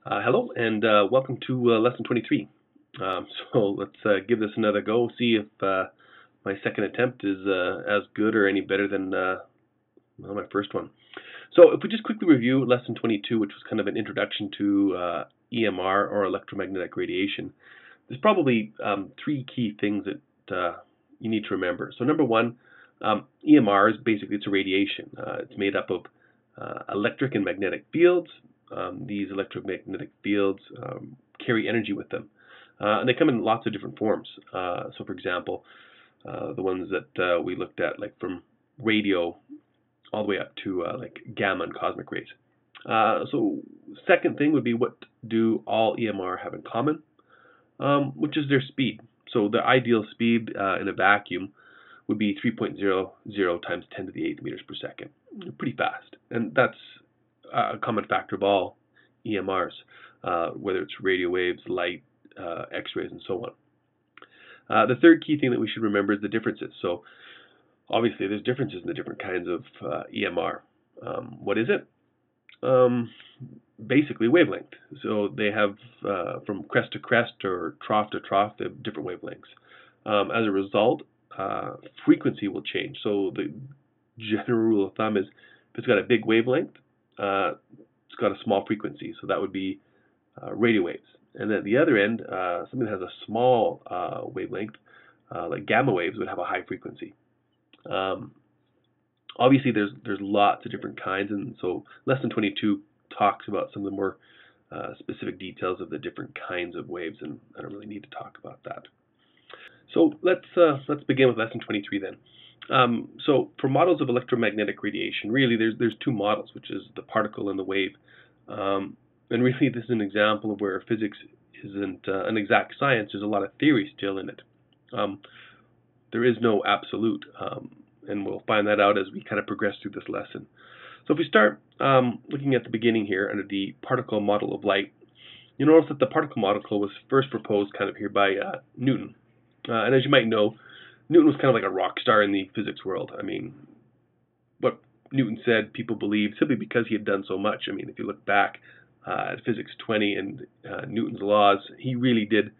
Hello and welcome to lesson 23. So let's give this another go, see if my second attempt is as good or any better than my first one. So if we just quickly review lesson 22, which was kind of an introduction to EMR or electromagnetic radiation, there's probably three key things that you need to remember. So number one, EMR is basically it's a radiation. It's made up of electric and magnetic fields. These electromagnetic fields carry energy with them, and they come in lots of different forms. So, for example, the ones that we looked at, like from radio all the way up to like gamma and cosmic rays. So, second thing would be, what do all EMR have in common? Which is their speed. So, the ideal speed in a vacuum would be 3.00 times 10 to the 8 meters per second. Pretty fast, and that's a common factor of all EMRs, whether it's radio waves, light, X-rays, and so on. The third key thing that we should remember is the differences. So obviously there's differences in the different kinds of EMR. What is it? Basically wavelength. So they have from crest to crest or trough to trough, they have different wavelengths. As a result, frequency will change. So the general rule of thumb is if it's got a big wavelength, it's got a small frequency, so that would be radio waves. And then at the other end, something that has a small wavelength, like gamma waves, would have a high frequency. Obviously, there's lots of different kinds, and so lesson 22 talks about some of the more specific details of the different kinds of waves, and I don't really need to talk about that. So let's begin with lesson 23 then. So for models of electromagnetic radiation, really there's two models, which is the particle and the wave. And really this is an example of where physics isn't an exact science. There's a lot of theory still in it. There is no absolute, and we'll find that out as we kind of progress through this lesson. So if we start looking at the beginning here under the particle model of light, you notice that the particle model was first proposed kind of here by Newton. And as you might know, Newton was kind of like a rock star in the physics world. I mean, what Newton said, people believed simply because he had done so much. I mean, if you look back at Physics 20 and Newton's laws, he really did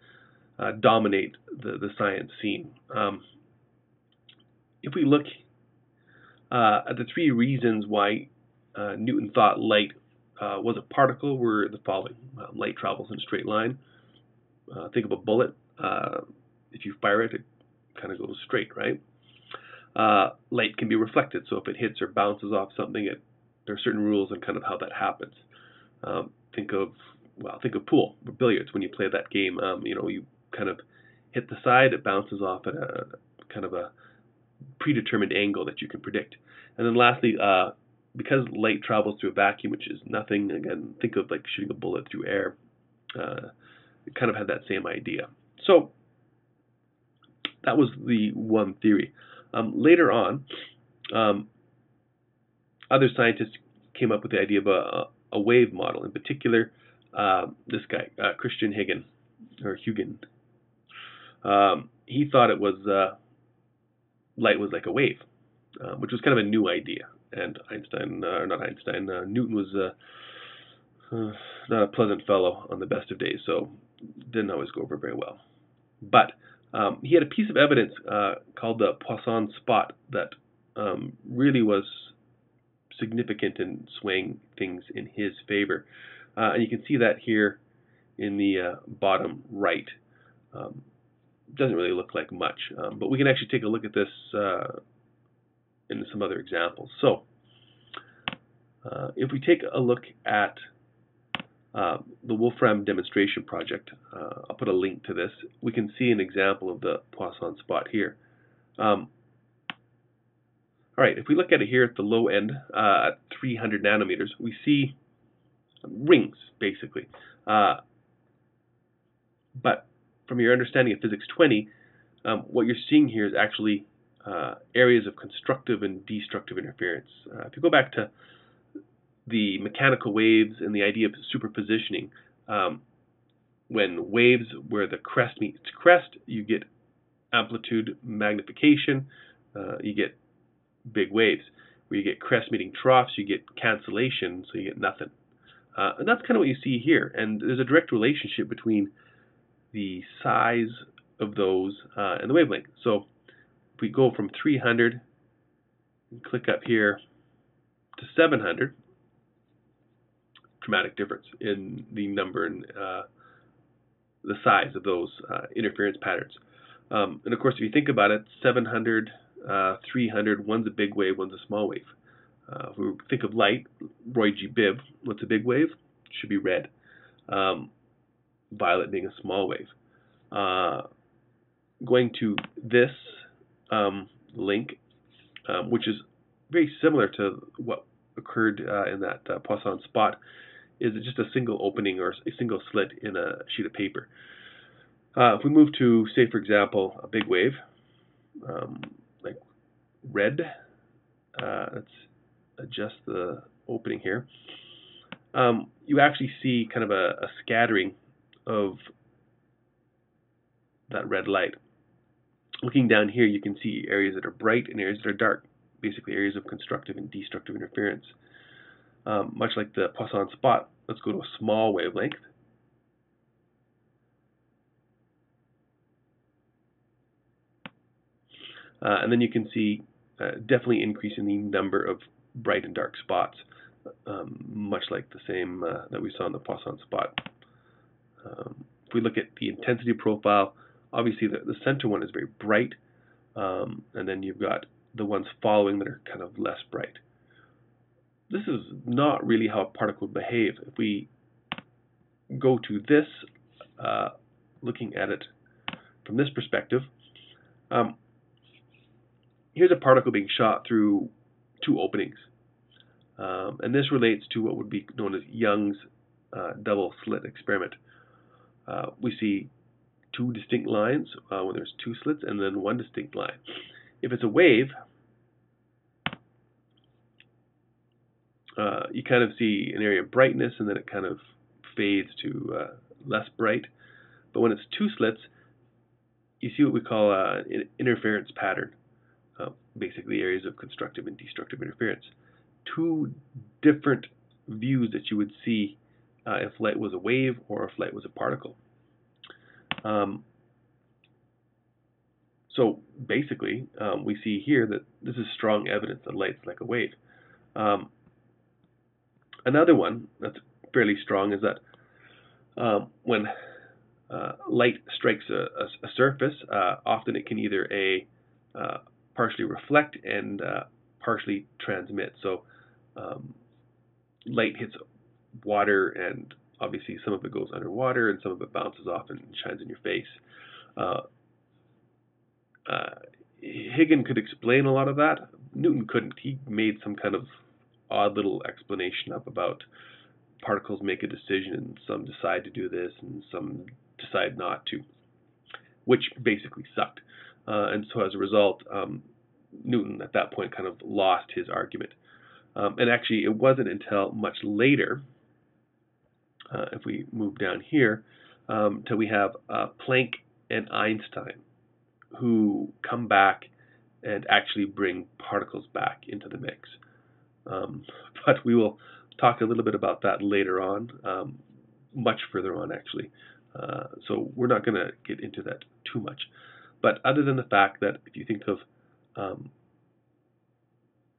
dominate the science scene. If we look at the three reasons why Newton thought light was a particle, were the following. Light travels in a straight line. Think of a bullet. If you fire it, it kind of goes straight, right? Light can be reflected, so if it hits or bounces off something, there are certain rules on kind of how that happens. Think of pool or billiards. When you play that game, you kind of hit the side, it bounces off at a kind of a predetermined angle that you can predict. And then lastly, because light travels through a vacuum, which is nothing, again, think of like shooting a bullet through air. It kind of had that same idea. So that was the one theory. Later on, other scientists came up with the idea of a wave model. In particular, this guy, Christian Huygens. He thought it was light was like a wave, which was kind of a new idea. And Newton was not a pleasant fellow on the best of days, so didn't always go over very well. But he had a piece of evidence called the Poisson spot that really was significant in swaying things in his favor. And you can see that here in the bottom right. Doesn't really look like much, but we can actually take a look at this in some other examples. So if we take a look at the Wolfram demonstration project, I'll put a link to this. We can see an example of the Poisson spot here. All right, if we look at it here at the low end, at 300 nanometers, we see rings, basically. But from your understanding of Physics 20, what you're seeing here is actually areas of constructive and destructive interference. If you go back to the mechanical waves and the idea of superpositioning, when waves where the crest meets crest, you get amplitude magnification, you get big waves. Where you get crest meeting troughs, you get cancellation, so you get nothing. And that's kind of what you see here. And there's a direct relationship between the size of those and the wavelength. So if we go from 300 and click up here to 700, dramatic difference in the number and the size of those interference patterns. And of course, if you think about it, 700, 300, one's a big wave, one's a small wave. If we think of light, Roy G. Biv, what's a big wave? It should be red. Violet being a small wave. Going to this link, which is very similar to what occurred in that Poisson spot, is just a single opening or a single slit in a sheet of paper. If we move to, say, for example, a big wave, like red, let's adjust the opening here. You actually see kind of a scattering of that red light. Looking down here, you can see areas that are bright and areas that are dark, basically areas of constructive and destructive interference. Much like the Poisson spot, let's go to a small wavelength. And then you can see definitely increasing the number of bright and dark spots, much like the same that we saw in the Poisson spot. If we look at the intensity profile, obviously the center one is very bright, and then you've got the ones following that are kind of less bright. This is not really how a particle would behave. If we go to this, looking at it from this perspective, here's a particle being shot through two openings. And this relates to what would be known as Young's double slit experiment. We see two distinct lines when there's two slits, and then one distinct line. If it's a wave, you kind of see an area of brightness, and then it kind of fades to less bright. But when it's two slits, you see what we call an interference pattern, basically areas of constructive and destructive interference. Two different views that you would see if light was a wave or if light was a particle. So basically, we see here that this is strong evidence that light's like a wave. Another one that's fairly strong is that when light strikes a surface, often it can either partially reflect and partially transmit. So light hits water, and obviously some of it goes underwater and some of it bounces off and shines in your face. Huygens could explain a lot of that. Newton couldn't. He made some kind of odd little explanation up about particles make a decision, and some decide to do this and some decide not to, which basically sucked. And so as a result, Newton at that point kind of lost his argument. And actually, it wasn't until much later, if we move down here, till we have Planck and Einstein, who come back and actually bring particles back into the mix. But we will talk a little bit about that later on, much further on actually. So we're not going to get into that too much. But other than the fact that if you think of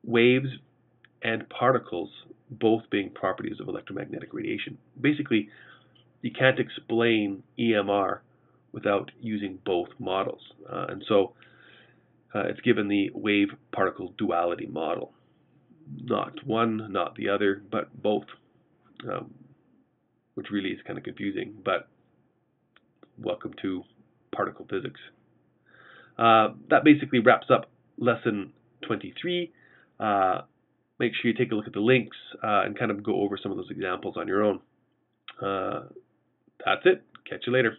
waves and particles both being properties of electromagnetic radiation, basically you can't explain EMR without using both models. And so it's given the wave-particle duality model. Not one, not the other, but both, which really is kind of confusing, but welcome to particle physics. That basically wraps up lesson 23. Make sure you take a look at the links and kind of go over some of those examples on your own. That's it. Catch you later.